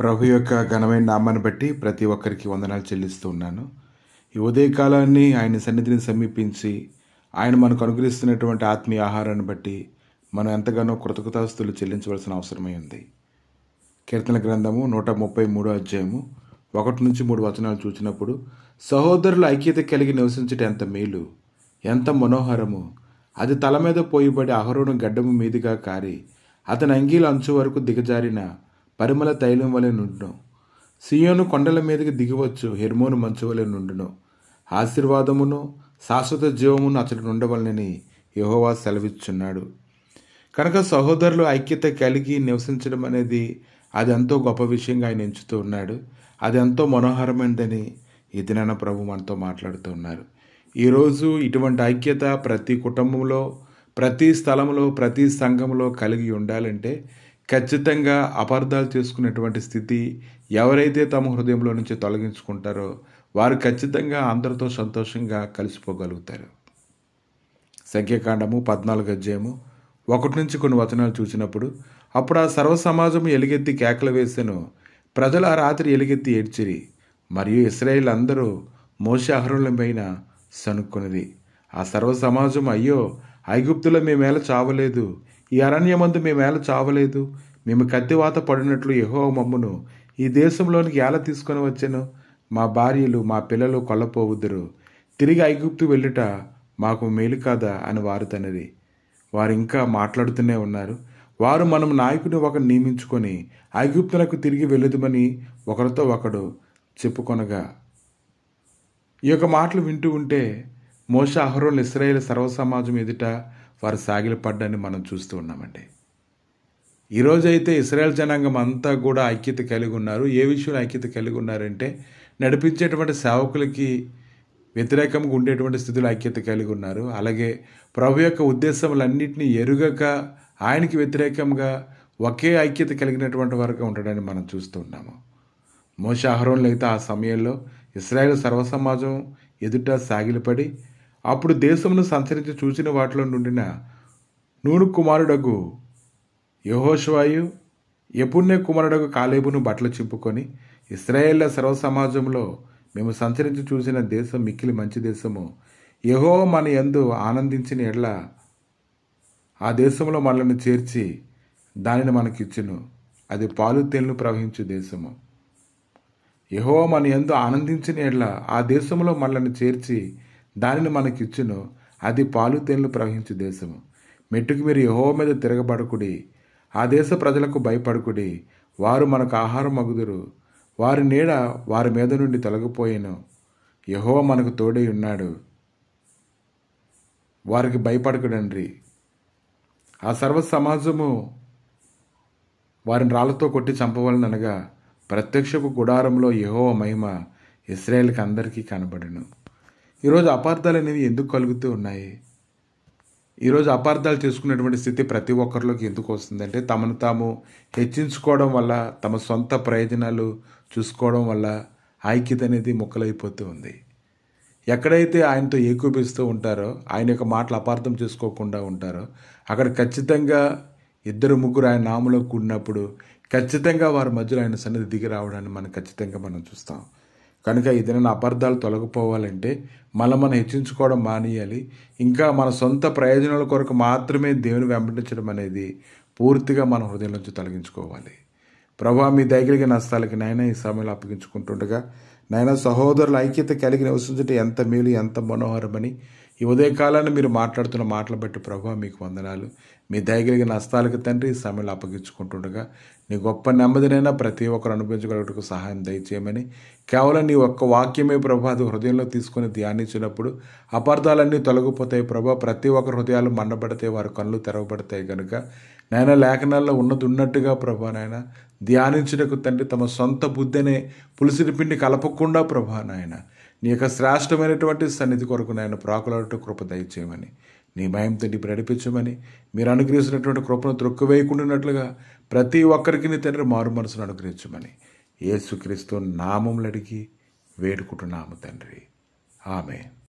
ప్రభు యొక్క ఘనమైన నామాన్ని బట్టి ప్రతి ఒక్కరికి వందనాలు చెల్లిస్తూ ఉన్నాను. ఈ ఉదయకాలాన్ని ఆయన సన్నిధిని సమీపించి ఆయన మనకు అనుగ్రహిస్తున్నటువంటి ఆత్మీయ ఆహారాన్ని బట్టి మనం ఎంతగానో కృతజ్ఞతాస్తుతులు చెల్లించవలసిన అవసరమై ఉంది. కీర్తన గ్రంథము 133 అధ్యాయము 1-3 వచనాలు చూసినప్పుడు, సహోదరుల ఐక్యత కలిగి నివసించటం ఎంత మేలు, ఎంత మనోహరము. అది తల మీద పోయిబడి అహరోను గడ్డము మీదుగా కారి అతని అంగీల అంచు వరకు దిగజారిన పరిమళ తైలం వలె నుండును. సియోను కొండల మీదకి దిగివచ్చు, హెర్మోను మంచు వలె నుండును. ఆశీర్వాదమును శాశ్వత జీవమును అతడు నుండవలనని యెహోవా సెలవిచ్చున్నాడు. కనుక సహోదరులు ఐక్యత కలిగి నివసించడం అనేది అది ఎంతో గొప్ప విషయంగా ఆయన ఎంచుతూ ఉన్నాడు. అది ఎంతో మనోహరమైనదని ఈ దినాన ప్రభు మనతో మాట్లాడుతూ ఉన్నారు. ఈరోజు ఇటువంటి ఐక్యత ప్రతి కుటుంబంలో, ప్రతి స్థలంలో, ప్రతి సంఘంలో కలిగి ఉండాలంటే ఖచ్చితంగా అపార్థాలు చేసుకునేటువంటి స్థితి ఎవరైతే తమ హృదయంలో నుంచి తొలగించుకుంటారో వారు ఖచ్చితంగా అందరితో సంతోషంగా కలిసిపోగలుగుతారు. సంఖ్యాకాండము 14 అధ్యాయము 1 కొన్ని వచనాలు చూసినప్పుడు, అప్పుడు ఆ సర్వ సమాజము ఎలుగెత్తి కేకలు వేసెను, ప్రజలు ఆ రాత్రి ఎలుగెత్తి ఏడ్చిరి, మరియు ఇశ్రాయేలు అందరూ మోషే అహరోనుల పైన సనుక్కున్నది. ఆ సర్వ సమాజం, అయ్యో, ఐగుప్తులో మేమేళ చావలేదు, ఈ అరణ్యమందు మేమేళ చావలేదు, మేము కత్తివాత పడినట్లు యెహోవా మమ్మును ఈ దేశంలోనికి ఎలా తీసుకొని వచ్చెను, మా భార్యలు మా పిల్లలు కొల్లపోవుదురు, తిరిగి ఐగుప్తు వెళ్ళుట మాకు మేలు కాదా అని వారు తనది. వారు ఇంకా మాట్లాడుతూనే ఉన్నారు. వారు మనం నాయకుని ఒకరు నియమించుకొని ఐగుప్తునకు తిరిగి వెళ్ళదుమని ఒకరితో ఒకడు చెప్పుకొనగా, ఈ యొక్క మాటలు వింటూ ఉంటే మోషే అహరోనులు ఇశ్రాయేలు సర్వ సమాజం ఎదుట వారు సాగిలపడ్డాన్ని మనం చూస్తూ ఉన్నామండి. ఈరోజైతే ఇశ్రాయేల్ జనాంగం అంతా కూడా ఐక్యత కలిగి ఉన్నారు. ఏ విషయంలో ఐక్యత కలిగి ఉన్నారంటే, నడిపించేటువంటి సేవకులకి వ్యతిరేకంగా ఉండేటువంటి స్థితిలో ఐక్యత కలిగి ఉన్నారు. అలాగే ప్రభు యొక్క ఉద్దేశములన్నింటినీ ఎరుగక ఆయనకి వ్యతిరేకంగా ఒకే ఐక్యత కలిగినటువంటి వారుగా ఉండడాన్ని మనం చూస్తూ ఉన్నాము. మోషే అహరోనులు అయితే ఆ సమయంలో ఇశ్రాయేలు సర్వసమాజం ఎదుట సాగిలపడి, అప్పుడు దేశమును సంచరించి చూసిన వాటిలో నుండిన నూను కుమారుడగు యెహోషువయు, యెఫున్నె కుమారుడగు కాలేబును బట్టలు చింపుకొని, ఇశ్రాయేళ్ల సర్వసమాజంలో మేము సంచరించి చూసిన దేశం మిక్కిలి మంచి దేశము, యెహోవా మన యందు ఆనందించిన ఎడల ఆ దేశంలో మనల్ని చేర్చి దానిని మనకిచ్చును, అది పాలు తేనెలు ప్రవహించు దేశము. యెహోవా మన యందు ఆనందించిన ఎడల ఆ దేశంలో మనల్ని చేర్చి దానిని మనకిచ్చును, అది పాలు తేనెలు ప్రవహించు దేశము. మెట్టుకు మీరు యెహోవా మీద తిరగబడకుడి, ఆ దేశ ప్రజలకు భయపడకుడి, వారు మనకు ఆహారం మగుదురు, వారి నీడ వారి మీద నుండి తొలగిపోయేను, యెహోవా మనకు తోడై ఉన్నాడు, వారికి భయపడకుడండ్రి. ఆ సర్వ సమాజము వారిని రాళ్లతో కొట్టి చంపవలననగా ప్రత్యక్షపు గుడారంలో యెహోవా మహిమ ఇశ్రాయేలుకి అందరికీ కనబడెను. ఈరోజు అపార్థాలు అనేవి ఎందుకు కలుగుతూ ఉన్నాయి? ఈరోజు అపార్థాలు చేసుకునేటువంటి స్థితి ప్రతి ఒక్కరిలోకి ఎందుకు వస్తుందంటే, తమను తాము హెచ్చించుకోవడం వల్ల, తమ సొంత ప్రయోజనాలు చూసుకోవడం వల్ల ఐక్యత అనేది ముక్కలైపోతూ ఉంది. ఎక్కడైతే ఆయనతో ఏకూపిస్తూ ఉంటారో, ఆయన యొక్క మాటలు అపార్థం చేసుకోకుండా ఉంటారో, అక్కడ ఖచ్చితంగా 2-3 ఆయన నామలో కూడినప్పుడు ఖచ్చితంగా వారి మధ్యలో ఆయన సన్నిధి దిగి రావడాన్ని మనం చూస్తాం. కనుక ఏదైనా అపార్థాలు తొలగిపోవాలంటే మనం హెచ్చించుకోవడం మానేయాలి. ఇంకా మన సొంత ప్రయోజనాల కొరకు మాత్రమే దేవుని వెంబడించడం అనేది పూర్తిగా మన హృదయం నుంచి తొలగించుకోవాలి. ప్రభా, మీ దయగలిగిన నష్టాలకి నాయన ఈ సమయంలో అప్పగించుకుంటుండగా, నాయన సహోదరుల ఐక్యత కలిగి నివసించడం ఎంత మేలు, ఎంత మనోహరమని ఈ ఉదయకాలాన్ని మీరు మాట్లాడుతున్న మాటలు బట్టి ప్రభా మీకు వందనాలు. మీ దయగలిగిన నష్టాలకి తండ్రి ఈ సమయంలో అప్పగించుకుంటుండగా, నీ గొప్ప నెమ్మదినైనా ప్రతి ఒక్కరు అనుభవించగలుగుటకు సహాయం దయచేయమని, కేవలం నీ ఒక్క వాక్యమే ప్రభా అది హృదయంలో తీసుకొని ధ్యానించినప్పుడు అపార్థాలన్నీ తొలగిపోతాయి ప్రభా. ప్రతి ఒక్కరి హృదయాలు మండబడతాయి, వారి కళ్ళు తెరవబడతాయి. కనుక నాయన లేఖనాల్లో ఉన్నది ఉన్నట్టుగా ప్రభా నాయన ధ్యానించుటకు తండ్రి తమ సొంత బుద్ధినే పులిసిరి పిండి కలపకుండా ప్రభా నాయన నీ యొక్క శ్రేష్టమైనటువంటి సన్నిధి కొరకు నాయన ప్రాకులాడుటూ కృప దయచేయమని, నీ భయంతో నడిపించమని, మీరు అనుగ్రహించినటువంటి కృపను త్రొక్కువేయకుండానట్లుగా ప్రతి ఒక్కరికి నీ తండ్రి మారు మనసును అనుగ్రహించమని యేసుక్రీస్తు నామములు అడిగి వేడుకుంటున్నాము తండ్రి. ఆమేన్.